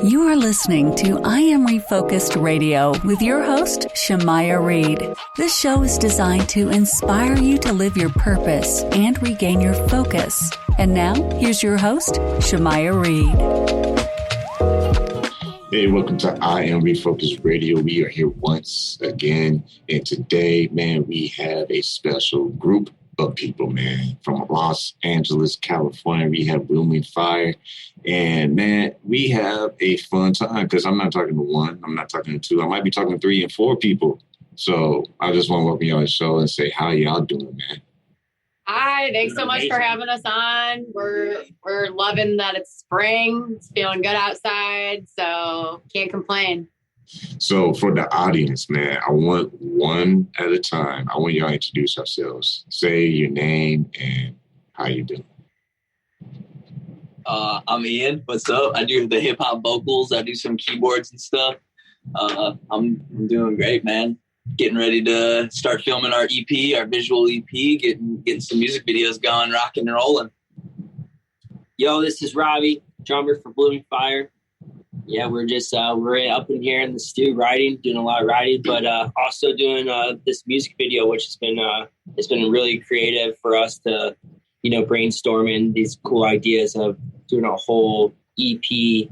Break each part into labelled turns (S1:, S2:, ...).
S1: You are listening to I Am Refocused Radio with your host, Shamaya Reed. This show is designed to inspire you to live your purpose and regain your focus. And now, here's your host, Shamaya Reed.
S2: Hey, welcome to I Am Refocused Radio. We are here once again. And today, man, we have a special group of people, man, from Los Angeles, California. We have Blooming Fire. And, man, we have a fun time because I'm not talking to one. I'm not talking to two. I might be talking to 3 and 4 people. So I just want to welcome y'all to the show and say, how y'all doing, man?
S3: Hi, thanks so much for having us on. We're loving that it's spring. It's feeling good outside, so can't complain.
S2: So for the audience, man, I want one at a time. I want y'all to introduce yourselves. Say your name and how you doing.
S4: I'm Ian. What's up? I do the hip hop vocals. I do some keyboards and stuff. I'm doing great, man. Getting ready to start filming our EP, our visual EP, getting some music videos going, rocking and rolling.
S5: Yo, this is Robbie, drummer for Blooming Fire. Yeah, we're just we're up in here in the studio writing, doing a lot of writing, but also doing this music video, which has been it's been really creative for us to, brainstorming these cool ideas of doing a whole EP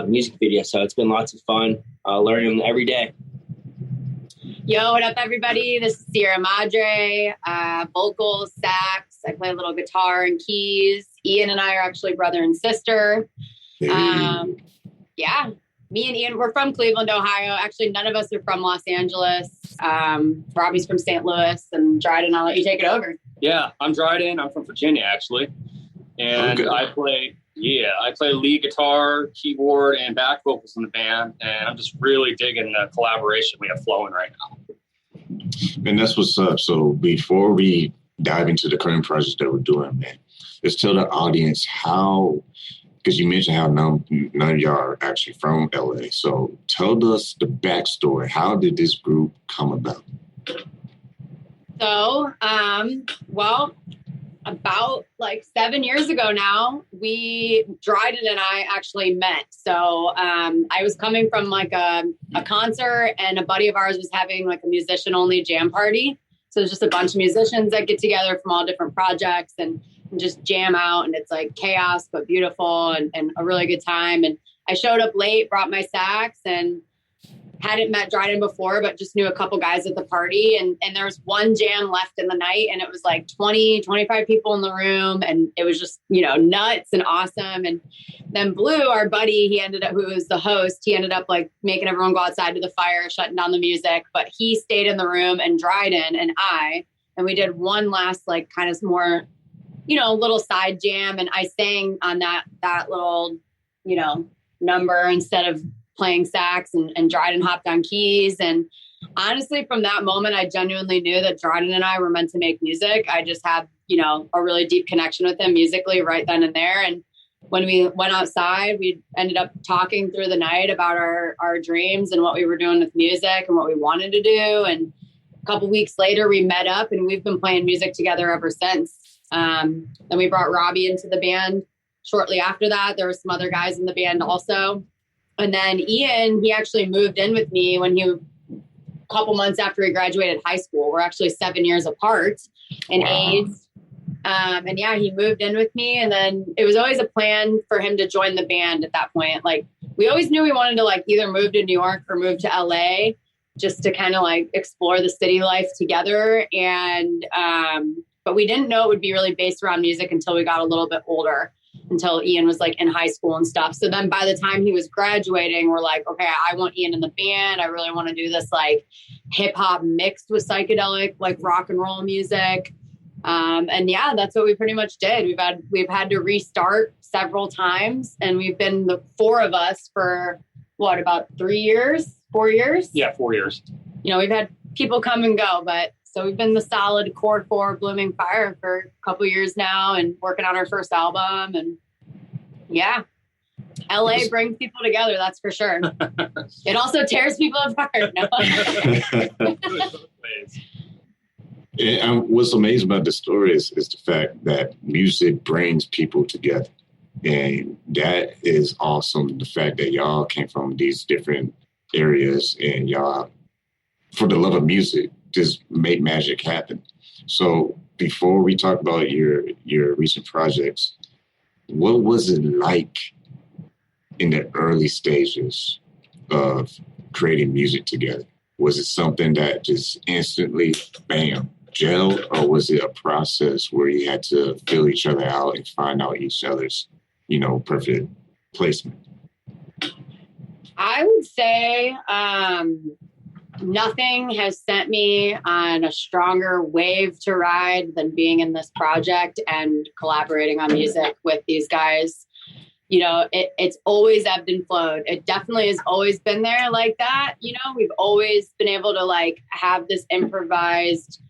S5: music video. So it's been lots of fun learning every day.
S3: Yo, what up, everybody? This is Sierra Madre, vocals, sax. I play a little guitar and keys. Ian and I are actually brother and sister.
S2: Hey.
S3: Yeah, me and Ian, we're from Cleveland, Ohio. Actually, none of us are from Los Angeles. Robbie's from St. Louis, and Dryden, I'll let you take it over.
S6: Yeah, I'm Dryden. I'm from Virginia, actually. And
S2: Okay.
S6: I play lead guitar, keyboard, and back vocals in the band. And I'm just really digging the collaboration we have flowing right now.
S2: And that's what's up. So before we dive into the current projects that we're doing, man, let's tell the audience how, because you mentioned how none of y'all are actually from LA. So tell us the backstory. How did this group come about?
S3: So, about 7 years ago now, Dryden and I actually met. So I was coming from a concert, and a buddy of ours was having a musician only jam party. So it's just a bunch of musicians that get together from all different projects and just jam out. And it's chaos, but beautiful and a really good time. And I showed up late, brought my sax, and hadn't met Dryden before, but just knew a couple guys at the party. And there was one jam left in the night, and it was 20, 25 people in the room. And it was just, nuts and awesome. And then Blue, our buddy, who was the host, he ended up making everyone go outside to the fire, shutting down the music. But he stayed in the room, and Dryden and we did one last kind of more, little side jam. And I sang on that little, number instead of playing sax, and Dryden hopped on keys. And honestly, from that moment, I genuinely knew that Dryden and I were meant to make music. I just had, a really deep connection with him musically right then and there. And when we went outside, we ended up talking through the night about our dreams and what we were doing with music and what we wanted to do. And a couple weeks later, we met up, and we've been playing music together ever since. Then we brought Robbie into the band. Shortly after that, there were some other guys in the band also. And then Ian, he actually moved in with me a couple months after he graduated high school. We're actually 7 years apart in age. And yeah, he moved in with me. And then it was always a plan for him to join the band at that point. We always knew we wanted to either move to New York or move to LA just to kind of explore the city life together. And, but we didn't know it would be really based around music until we got a little bit older, until Ian was in high school and stuff. So then by the time he was graduating, we're okay, I want Ian in the band. I really want to do this hip hop mixed with psychedelic, rock and roll music. And yeah, that's what we pretty much did. We've had to restart several times, and we've been the 4 of us for about 4 years?
S6: Yeah, 4 years.
S3: We've had people come and go, but so we've been the solid core 4 Blooming Fire for a couple years now, and working on our first album. And yeah, LA brings people together. That's for sure. It also tears people apart. No?
S2: And what's amazing about the story is the fact that music brings people together. And that is awesome. The fact that y'all came from these different areas and y'all, for the love of music, just make magic happen. So before we talk about your recent projects, what was it like in the early stages of creating music together? Was it something that just instantly, bam, gelled, or was it a process where you had to feel each other out and find out each other's, perfect placement?
S3: I would say nothing has sent me on a stronger wave to ride than being in this project and collaborating on music with these guys. It's always ebbed and flowed. It definitely has always been there like that. We've always been able to have this improvised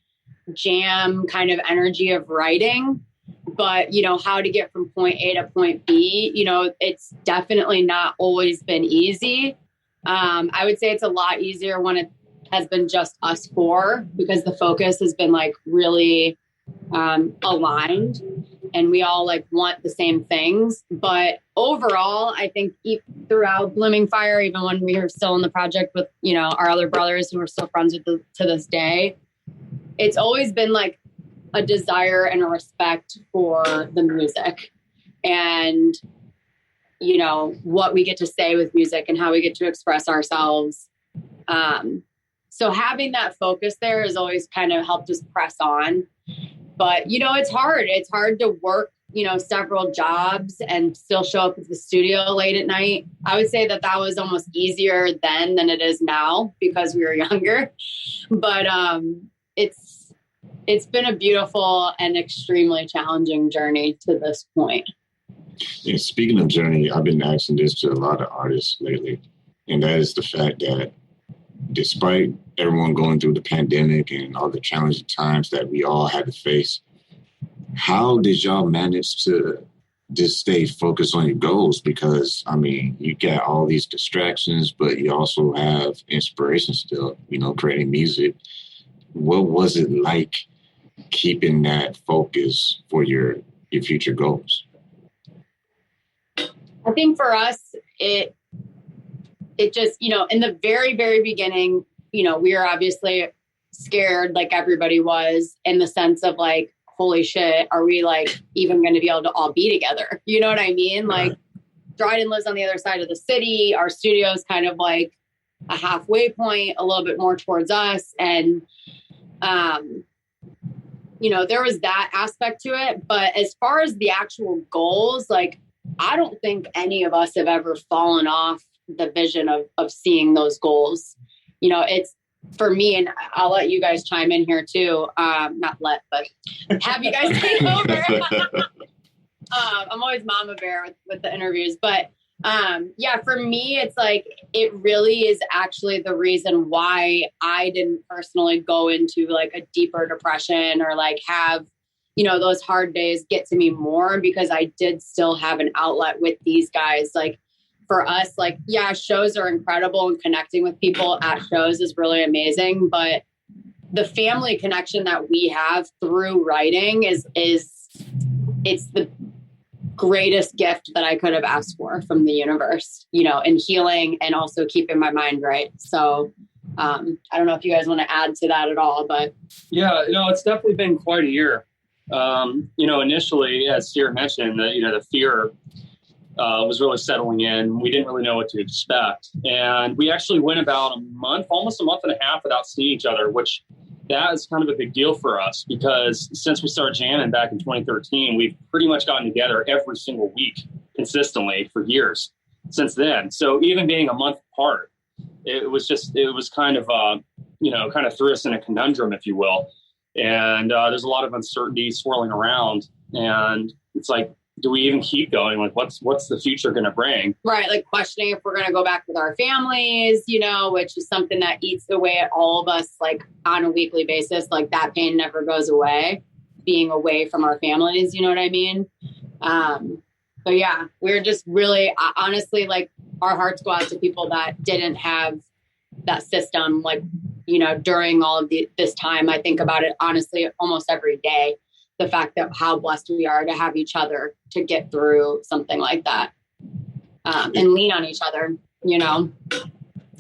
S3: jam kind of energy of writing, but how to get from point A to point B, it's definitely not always been easy. I would say it's a lot easier when it has been just us four, because the focus has been really aligned and we all want the same things. But overall, I think throughout Blooming Fire, even when we were still in the project with, our other brothers who we're still friends with to this day, it's always been a desire and a respect for the music and, what we get to say with music and how we get to express ourselves. So having that focus there has always kind of helped us press on. But, it's hard. It's hard to work, several jobs and still show up at the studio late at night. I would say that was almost easier then than it is now because we were younger. But it's been a beautiful and extremely challenging journey to this point.
S2: Yeah, speaking of journey, I've been asking this to a lot of artists lately, and that is the fact that despite everyone going through the pandemic and all the challenging times that we all had to face, how did y'all manage to just stay focused on your goals? Because, you got all these distractions, but you also have inspiration still, creating music. What was it like keeping that focus for your future goals?
S3: I think for us, it just, in the very, very beginning, we were obviously scared like everybody was, in the sense of holy shit, are we even going to be able to all be together? You know what I mean? Dryden lives on the other side of the city. Our studio is kind of a halfway point, a little bit more towards us. And, there was that aspect to it. But as far as the actual goals, I don't think any of us have ever fallen off the vision of seeing those goals. It's for me, and I'll let you guys chime in here too. Not let, but have you guys take over. I'm always mama bear with the interviews, but for me, it's it really is actually the reason why I didn't personally go into a deeper depression or have, those hard days get to me more, because I did still have an outlet with these guys. For us, shows are incredible and connecting with people at shows is really amazing. But the family connection that we have through writing it's the greatest gift that I could have asked for from the universe, in healing and also keeping my mind right. So I don't know if you guys want to add to that at all, but.
S6: Yeah, it's definitely been quite a year. Initially, as Sierra mentioned, the fear was really settling in. We didn't really know what to expect. And we actually went about almost a month and a half without seeing each other, which that is kind of a big deal for us, because since we started jamming back in 2013, we've pretty much gotten together every single week consistently for years since then. So even being a month apart, it was kind of threw us in a conundrum, if you will. And there's a lot of uncertainty swirling around, and it's do we even keep going? What's the future going to bring?
S3: Right. Questioning if we're going to go back with our families, which is something that eats away at all of us, on a weekly basis. That pain never goes away, being away from our families. You know what I mean? So yeah, we're just really, honestly, our hearts go out to people that didn't have that system, during all of this time. I think about it honestly almost every day. the fact that how blessed we are to have each other to get through something like that, and lean on each other, you know?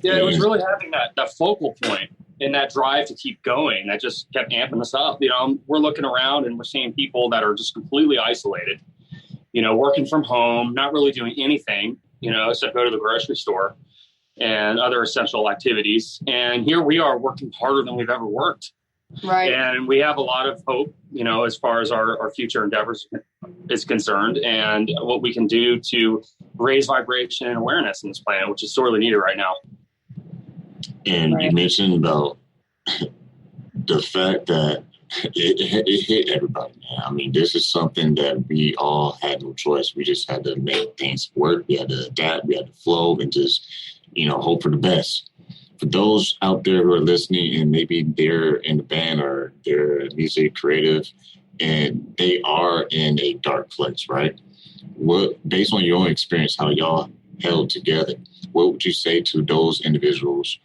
S6: Yeah, it was really having that focal point and that drive to keep going that just kept amping us up. You know, we're looking around and we're seeing people that are just completely isolated, you know, working from home, not really doing anything, you know, except go to the grocery store and other essential activities. And here we are working harder than we've ever worked.
S3: Right.
S6: And we have a lot of hope, you know, as far as our future endeavors is concerned and what we can do to raise vibration and awareness in this planet, which is sorely needed right now.
S2: And you mentioned about the fact that it hit everybody, man. I mean, this is something that we all had no choice. We just had to make things work. We had to adapt. We had to flow and just, you know, hope for the best. For those out there who are listening and maybe they're in the band or they're music creative and they are in a dark place, right? What, based on your own experience, how y'all held together, what would you say to those individuals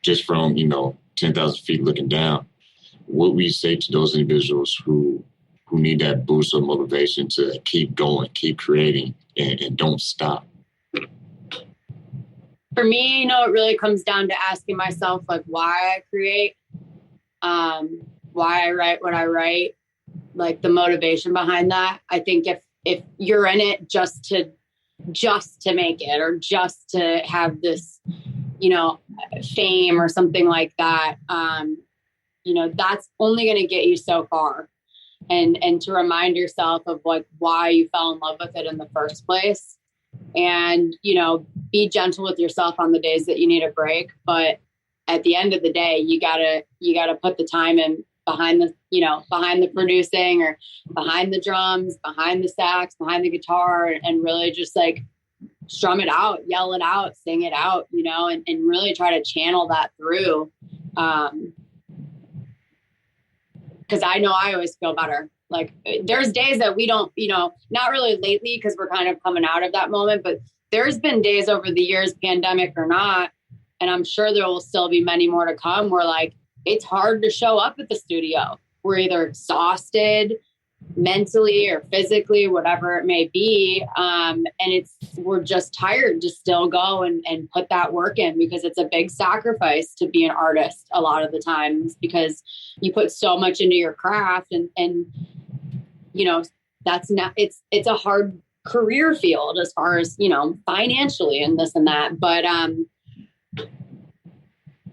S2: just from, you know, 10,000 feet looking down? What would you say to those individuals who need that boost of motivation to keep going, keep creating, and don't stop?
S3: For me, you know, it really comes down to asking myself, like, why I create, why I write what I write, like the motivation behind that. I think if you're in it just to make it or just to have this, you know, fame or something like that, you know, that's only going to get you so far. And to remind yourself of like why you fell in love with it in the first place. And, you know, be gentle with yourself on the days that you need a break. But at the end of the day, you gotta put the time in behind the producing or behind the drums, behind the sax, behind the guitar, and really just like strum it out, yell it out, sing it out, you know, and really try to channel that through. Because I know I always feel better. Like there's days that we don't, you know, not really lately because we're kind of coming out of that moment, but there's been days over the years, pandemic or not, and I'm sure there will still be many more to come, where like it's hard to show up at the studio. We're either exhausted mentally or physically, whatever it may be. And we're just tired to still go and put that work in, because it's a big sacrifice to be an artist a lot of the times, because you put so much into your craft and you know, that's not, it's a hard career field as far as, you know, financially and this and that. But,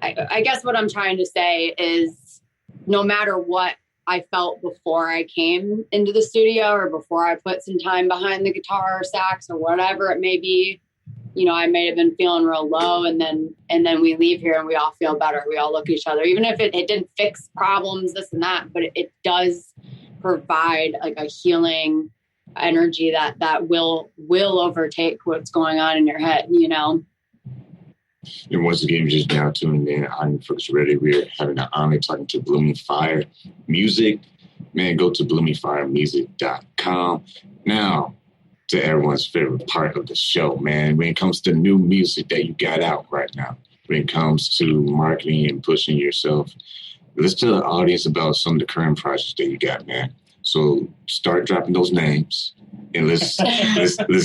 S3: I guess what I'm trying to say is no matter what I felt before I came into the studio or before I put some time behind the guitar or sax or whatever it may be, you know, I may have been feeling real low, and then we leave here and we all feel better. We all look at each other, even if it didn't fix problems, this and that, but it does provide like a healing energy that will overtake what's going on in your head, you know?
S2: And once again, just now tuning in, I'm First Ready. We're having the honor talking to Blooming Fire Music. Man, go to bloomingfiremusic.com. Now, to everyone's favorite part of the show, man, when it comes to new music that you got out right now, when it comes to marketing and pushing yourself, let's tell the audience about some of the current projects that you got, man. So start dropping those names, and let's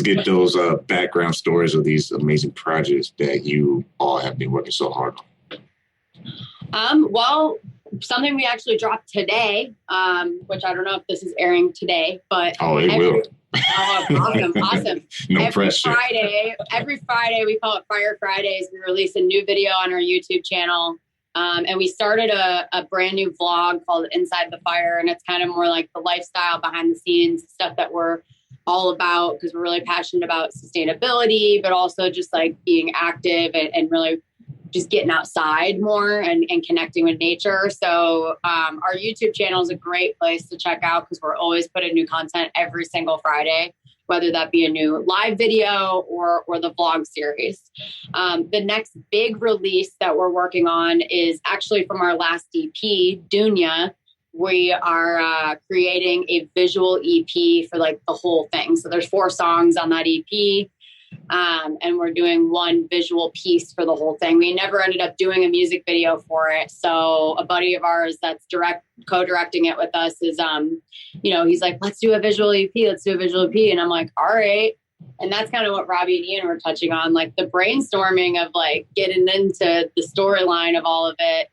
S2: get those background stories of these amazing projects that you all have been working so hard
S3: on. Well, something we actually dropped today, which I don't know if this is airing today, but
S2: it will.
S3: Oh, awesome.
S2: No pressure.
S3: Every Friday, we call it Fire Fridays. We release a new video on our YouTube channel. And we started a brand new vlog called Inside the Fire. And it's kind of more like the lifestyle behind the scenes stuff that we're all about, because we're really passionate about sustainability, but also just like being active and really just getting outside more and connecting with nature. So our YouTube channel is a great place to check out, because we're always putting new content every single Friday, whether that be a new live video or the vlog series. The next big release that we're working on is actually from our last EP, Dunya. We are creating a visual EP for like the whole thing. So there's 4 songs on that EP. And we're doing one visual piece for the whole thing. We never ended up doing a music video for it. So a buddy of ours that's co-directing it with us is, he's like, let's do a visual EP. And I'm like, all right. And that's kind of what Robbie and Ian were touching on, like the brainstorming of like getting into the storyline of all of it.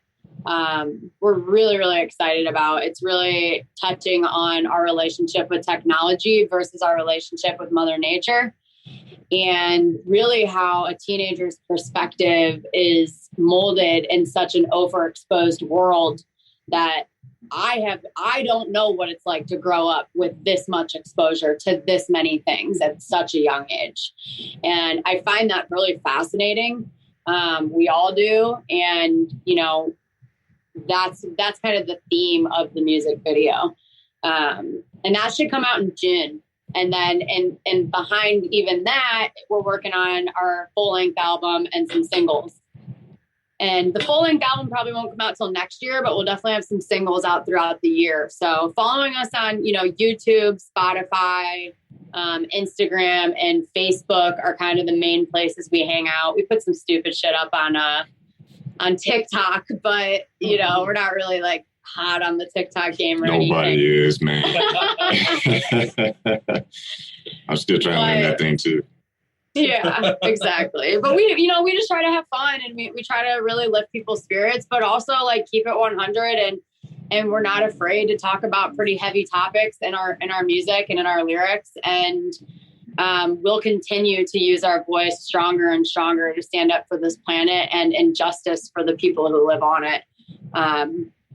S3: We're really, really excited about. It's really touching on our relationship with technology versus our relationship with Mother Nature, and really how a teenager's perspective is molded in such an overexposed world that I don't know what it's like to grow up with this much exposure to this many things at such a young age. And I find that really fascinating. We all do. And, that's kind of the theme of the music video. And that should come out in June. And then, and behind even that, we're working on our full-length album and some singles. And the full-length album probably won't come out till next year, but we'll definitely have some singles out throughout the year. So following us on, YouTube, Spotify, Instagram, and Facebook are kind of the main places we hang out. We put some stupid shit up on TikTok, but, we're not really like hot on the TikTok game or
S2: Nobody
S3: anything.
S2: is, man. I'm still trying to learn that thing too.
S3: Yeah, exactly. But we just try to have fun, and we try to really lift people's spirits, but also like keep it 100, and we're not afraid to talk about pretty heavy topics in our music and in our lyrics. And we'll continue to use our voice stronger and stronger to stand up for this planet and justice for the people who live on it.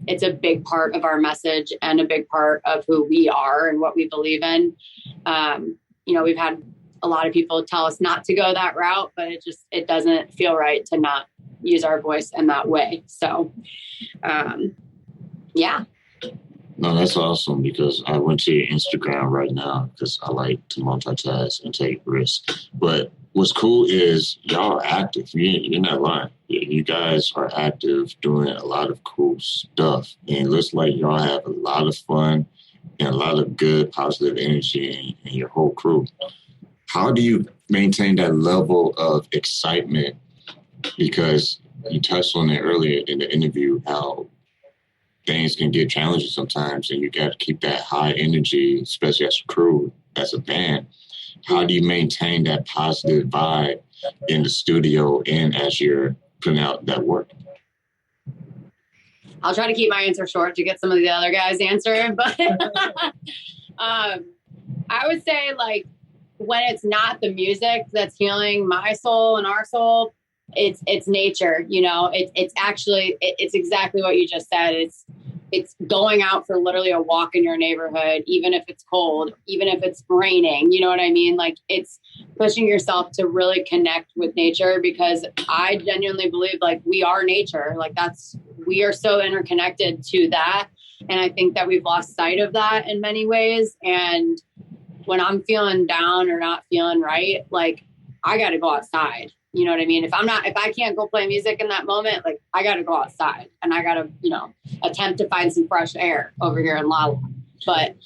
S3: It's a big part of our message and a big part of who we are and what we believe in. We've had a lot of people tell us not to go that route, but it doesn't feel right to not use our voice in that way. So, yeah.
S2: No, that's awesome, because I went to your Instagram right now because I like to multitask and take risks. But what's cool is y'all are active. You're not lying. You guys are active, doing a lot of cool stuff. And it looks like y'all have a lot of fun and a lot of good, positive energy in your whole crew. How do you maintain that level of excitement? Because you touched on it earlier in the interview, how things can get challenging sometimes, and you got to keep that high energy, especially as a crew, as a band. How do you maintain that positive vibe in the studio and as you're putting out that work?
S3: I'll try to keep my answer short to get some of the other guys' answer, but I would say, like, when it's not the music that's healing my soul and our soul, it's nature. It's actually exactly what you just said. It's going out for literally a walk in your neighborhood, even if it's cold, even if it's raining. You know what I mean? Like, it's pushing yourself to really connect with nature, because I genuinely believe, like, we are nature. Like, we are so interconnected to that. And I think that we've lost sight of that in many ways. And when I'm feeling down or not feeling right, like, I got to go outside. You know what I mean? If I can't go play music in that moment, like, I got to go outside and I got to, attempt to find some fresh air over here in Lala. But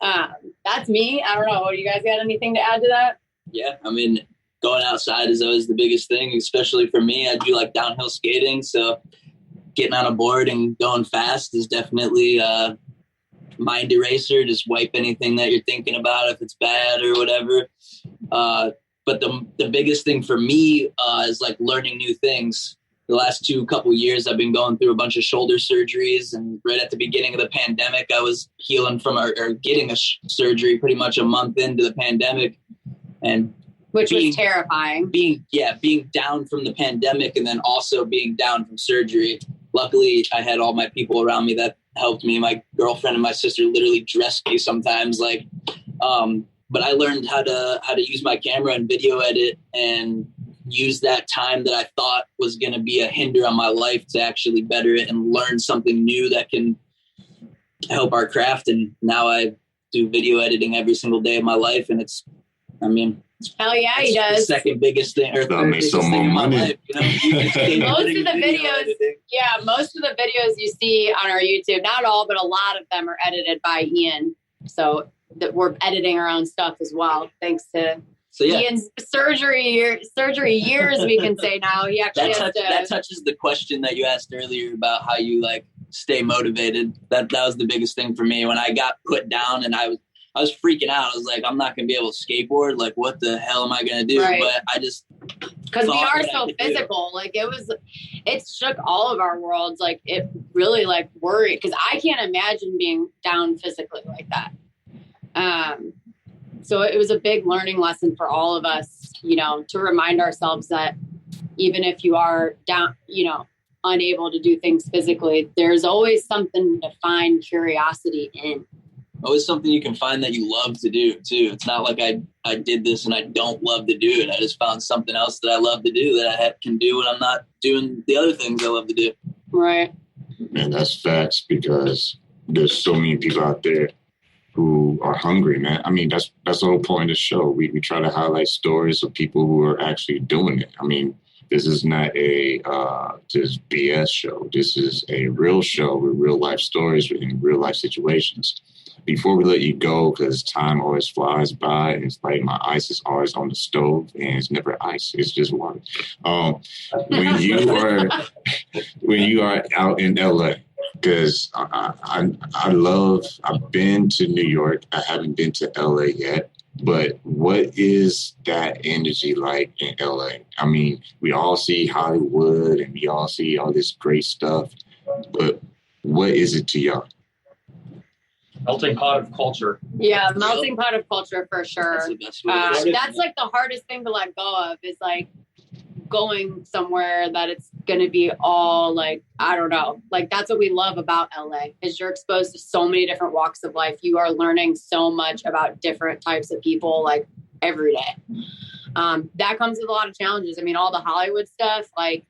S3: that's me. I don't know. Do you guys got anything to add to that?
S4: Yeah. I mean, going outside is always the biggest thing, especially for me. I do like downhill skating. So getting on a board and going fast is definitely mind eraser. Just wipe anything that you're thinking about, if it's bad or whatever. But the biggest thing for me is like learning new things. The last couple years, I've been going through a bunch of shoulder surgeries. And right at the beginning of the pandemic, I was healing from or getting a surgery pretty much a month into the pandemic. And
S3: which was terrifying.
S4: Being down from the pandemic and then also being down from surgery. Luckily, I had all my people around me that helped me. My girlfriend and my sister literally dressed me sometimes. But I learned how to use my camera and video edit and use that time that I thought was going to be a hinder on my life to actually better it and learn something new that can help our craft. And now I do video editing every single day of my life. And
S3: hell yeah, he does.
S4: The second biggest thing, or third biggest thing in my life.
S3: Most of the videos you see on our YouTube, not all, but a lot of them are edited by Ian. So that we're editing our own stuff as well, thanks to
S4: So yeah,
S3: Ian's surgery years, we can say now. He actually
S4: that touches the question that you asked earlier about how you like stay motivated. That was the biggest thing for me when I got put down and I was freaking out. I was like, I'm not going to be able to skateboard. Like, what the hell am I going to do?
S3: Right.
S4: But I just,
S3: because we are so physical. Like it shook all of our worlds. Like it really like worried because I can't imagine being down physically like that. So it was a big learning lesson for all of us, you know, to remind ourselves that even if you are down, you know, unable to do things physically, there's always something to find curiosity in.
S4: Always something you can find that you love to do too. It's not like I did this and I don't love to do it. I just found something else that I love to do that I can do when I'm not doing the other things I love to do.
S3: Right.
S2: Man, that's facts because there's so many people out there who are hungry, man. I mean, that's the whole point of the show. We try to highlight stories of people who are actually doing it. I mean, this is not a just BS show. This is a real show with real life stories in real life situations. Before we let you go, because time always flies by, and it's like my ice is always on the stove, and it's never ice; it's just water. When you are out in LA, because I've been to New York. I haven't been to LA yet. But what is that energy like in LA? I mean, we all see Hollywood and we all see all this great stuff, but what is it to y'all?
S6: Melting pot of culture.
S3: Yeah, melting pot of culture for sure.
S4: That's the best way
S3: That's like the hardest thing to let go of is like going somewhere that it's going to be all like, I don't know, like that's what we love about LA is you're exposed to so many different walks of life. You are learning so much about different types of people like every day. That comes with a lot of challenges. I mean, all the Hollywood stuff, like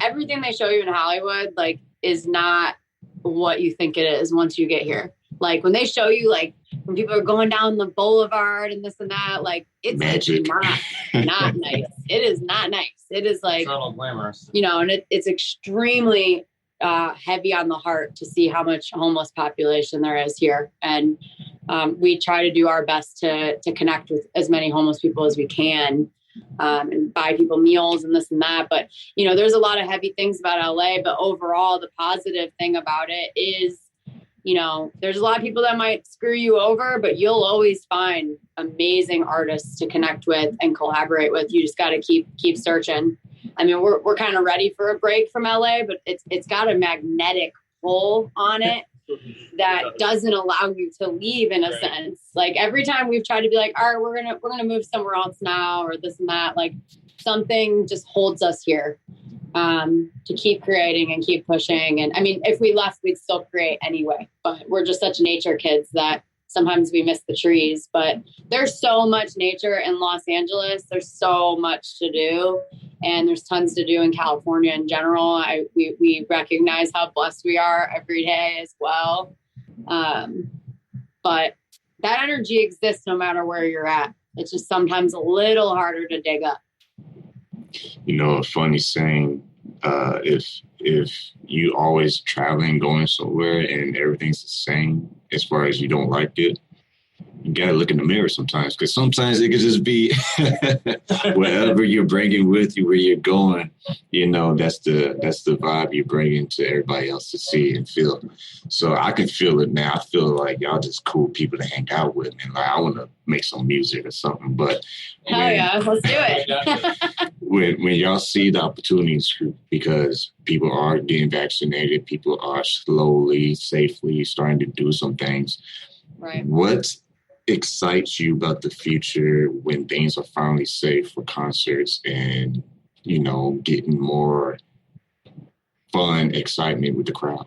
S3: everything they show you in Hollywood, like is not what you think it is once you get here. Like when they show you, like when people are going down the boulevard and this and that, like it's
S2: magic.
S3: not nice. It is not nice. It is like,
S6: it's not all glamorous,
S3: you know, and it's extremely heavy on the heart to see how much homeless population there is here. And we try to do our best to connect with as many homeless people as we can and buy people meals and this and that. But, you know, there's a lot of heavy things about LA, but overall, the positive thing about it is, you know, there's a lot of people that might screw you over, but you'll always find amazing artists to connect with and collaborate with. You just got to keep searching. I mean, we're kind of ready for a break from LA, but it's got a magnetic pull on it that doesn't allow you to leave in a sense. Like every time we've tried to be like, all right, we're gonna move somewhere else now or this and that, like something just holds us here. To keep creating and keep pushing. And I mean, if we left, we'd still create anyway, but we're just such nature kids that sometimes we miss the trees, but there's so much nature in Los Angeles. There's so much to do and there's tons to do in California in general. We recognize how blessed we are every day as well. But that energy exists no matter where you're at. It's just sometimes a little harder to dig up.
S2: You know, a funny saying, if you always traveling, going somewhere and everything's the same as far as you don't like it, you got to look in the mirror sometimes because sometimes it could just be wherever you're bringing with you, where you're going, you know, that's the vibe you're bringing to everybody else to see and feel. So I can feel it now. I feel like y'all just cool people to hang out with. And like, I want to make some music or something, but
S3: yeah, let's do it.
S2: when y'all see the opportunities, because people are getting vaccinated, people are slowly, safely starting to do some things.
S3: Right.
S2: What excites you about the future when things are finally safe for concerts and, you know, getting more fun, excitement with the crowd?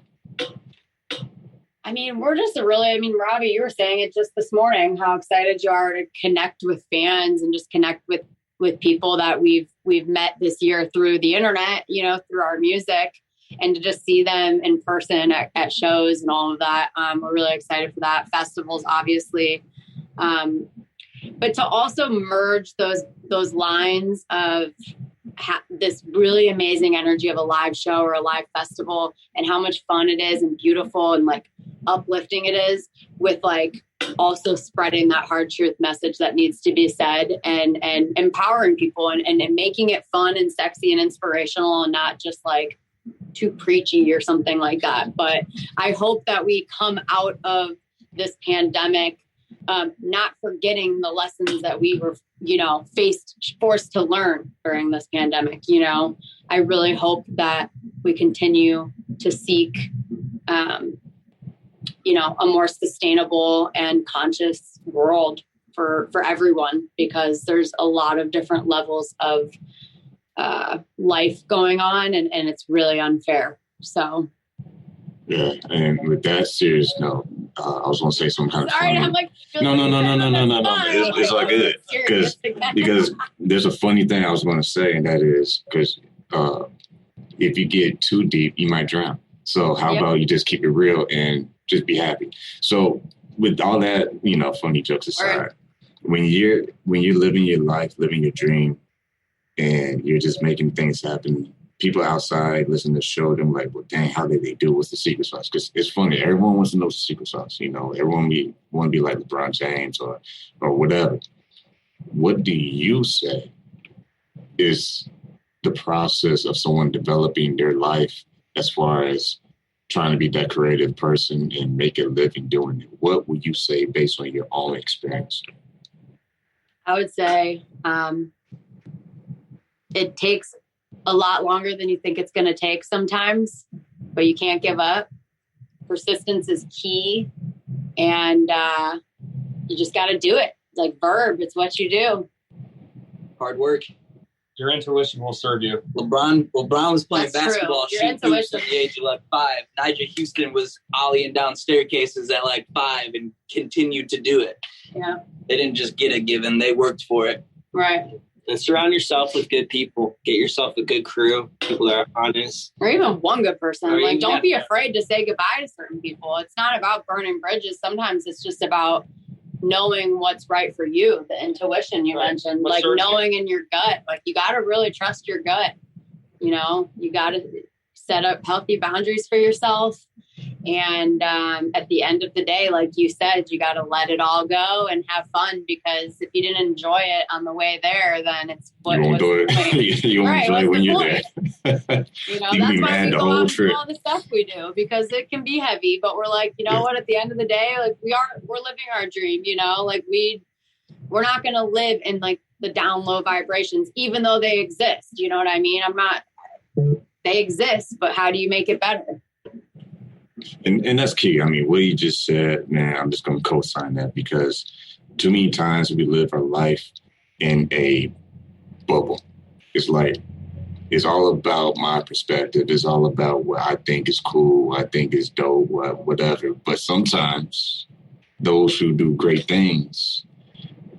S3: I mean, we're just Robbie, you were saying it just this morning, how excited you are to connect with fans and just connect with people that we've met this year through the internet, you know, through our music, and to just see them in person at shows and all of that. We're really excited for that. Festivals, obviously. But to also merge those lines of this really amazing energy of a live show or a live festival and how much fun it is and beautiful and like uplifting it is with like also spreading that hard truth message that needs to be said, and empowering people and making it fun and sexy and inspirational, and not just like too preachy or something like that. But I hope that we come out of this pandemic not forgetting the lessons that we were, forced to learn during this pandemic. I really hope that we continue to seek, a more sustainable and conscious world for everyone, because there's a lot of different levels of life going on, and it's really unfair. So.
S2: Yeah, and with that serious note, I was going to say something kind of funny.
S3: I'm like,
S2: no. It's all good. Because there's a funny thing I was going to say, and that is because if you get too deep, you might drown. So how about you just keep it real and just be happy? So with all that, funny jokes aside, when you're living your life, living your dream, and you're just making things happen, people outside listen to the show, them like, well, dang, how did they do? What's the secret sauce? Because it's funny. Everyone wants to know the secret sauce. Everyone want to be like LeBron James or whatever. What do you say is the process of someone developing their life as far as trying to be that creative person and make a living doing it? What would you say based on your own experience?
S3: I would say it takes a lot longer than you think it's going to take sometimes, but you can't give up. Persistence is key, and you just got to do it. Like verb, it's what you do.
S4: Hard work.
S6: Your intuition will serve you.
S4: LeBron was playing
S3: That's
S4: basketball,
S3: true.
S4: shooting hoops at the age of like 5. Nigel Houston was ollieing down staircases at like 5 and continued to do it.
S3: Yeah.
S4: They didn't just get it given. They worked for it.
S3: Right.
S5: And surround yourself with good people. Get yourself a good crew, people that are honest.
S3: Or even one good person.
S5: Or
S3: like,
S5: even
S3: don't be afraid to say goodbye to certain people. It's not about burning bridges. Sometimes it's just about knowing what's right for you. The intuition you mentioned, like knowing in your gut. Like, you got to really trust your gut. You got to set up healthy boundaries for yourself. And at the end of the day, like you said, you got to let it all go and have fun, because if you didn't enjoy it on the way there, then it's
S2: you won't do it. You won't enjoy it when you're there.
S3: That's why we go out and do all the stuff we do, because it can be heavy. But we're like, what? At the end of the day, like we're living our dream. Like we're not going to live in like the down low vibrations, even though they exist. You know what I mean? They exist, but how do you make it better?
S2: And that's key. I mean, what you just said, man, I'm just going to co-sign that, because too many times we live our life in a bubble. It's like, it's all about my perspective. It's all about what I think is cool, I think is dope, whatever. But sometimes those who do great things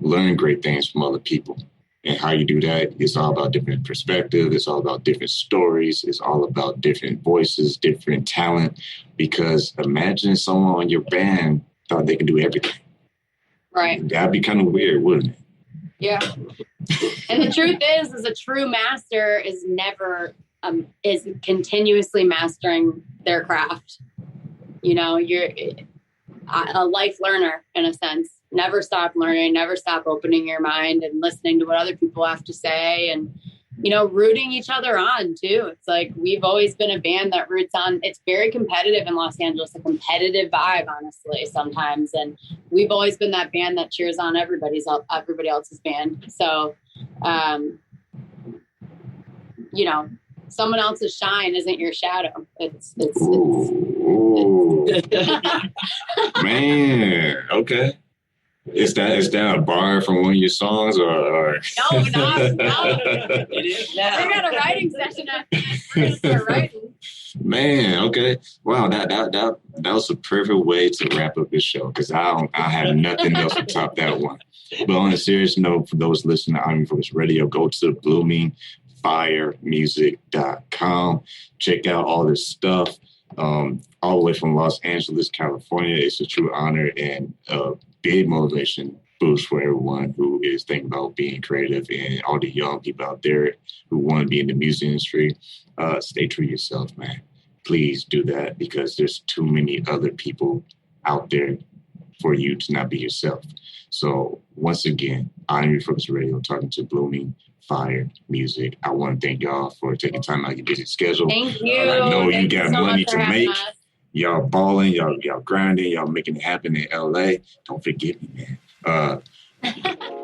S2: learn great things from other people. And how you do that, it's all about different perspectives. It's all about different stories. It's all about different voices, different talent. Because imagine someone on your band thought they could do everything.
S3: Right.
S2: That'd be kind of weird, wouldn't it?
S3: Yeah. And the truth is a true master is never, is continuously mastering their craft. You're a life learner in a sense. Never stop learning, never stop opening your mind and listening to what other people have to say, and, rooting each other on too. It's like, we've always been a band that roots on, it's very competitive in Los Angeles, a competitive vibe, honestly, sometimes. And we've always been that band that cheers on everybody else's band. So, someone else's shine isn't your shadow. It's
S2: man, okay. Is that a bar from one of your songs, or?
S3: No. It is now. We got a writing session after this. We're gonna start writing.
S2: Man, okay. Wow, that was a perfect way to wrap up this show, because I have nothing else to top that one. But on a serious note, for those listening to Unrestricted Radio, go to bloomingfiremusic.com. Check out all this stuff. All the way from Los Angeles, California. It's a true honor and big motivation boost for everyone who is thinking about being creative, and all the young people out there who want to be in the music industry. Stay true to yourself, man. Please do that, because there's too many other people out there for you to not be yourself. So once again, I'm Refocus Radio, talking to Blooming Fire Music. I want to thank y'all for taking time out of your busy schedule.
S3: Thank you.
S2: I know
S3: Thank
S2: you got
S3: so
S2: money
S3: much for
S2: to
S3: having
S2: make.
S3: us.
S2: Y'all balling, y'all grinding, y'all making it happen in LA. Don't forget me, man.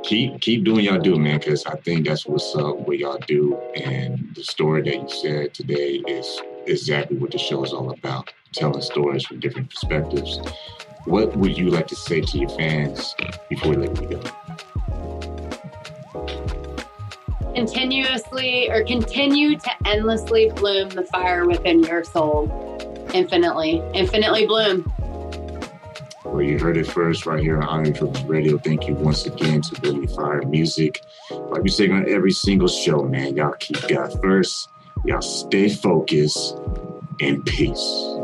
S2: Keep doing y'all do, man, because I think that's what's up, what y'all do. And the story that you said today is exactly what the show is all about, telling stories from different perspectives. What would you like to say to your fans before we let you go?
S3: Continue to endlessly bloom the fire within your soul. Infinitely bloom.
S2: Well, you heard it first right here on Unrestricted Radio. Thank you once again to Blooming Fire Music. Like we say on every single show, man, y'all keep God first. Y'all stay focused and peace.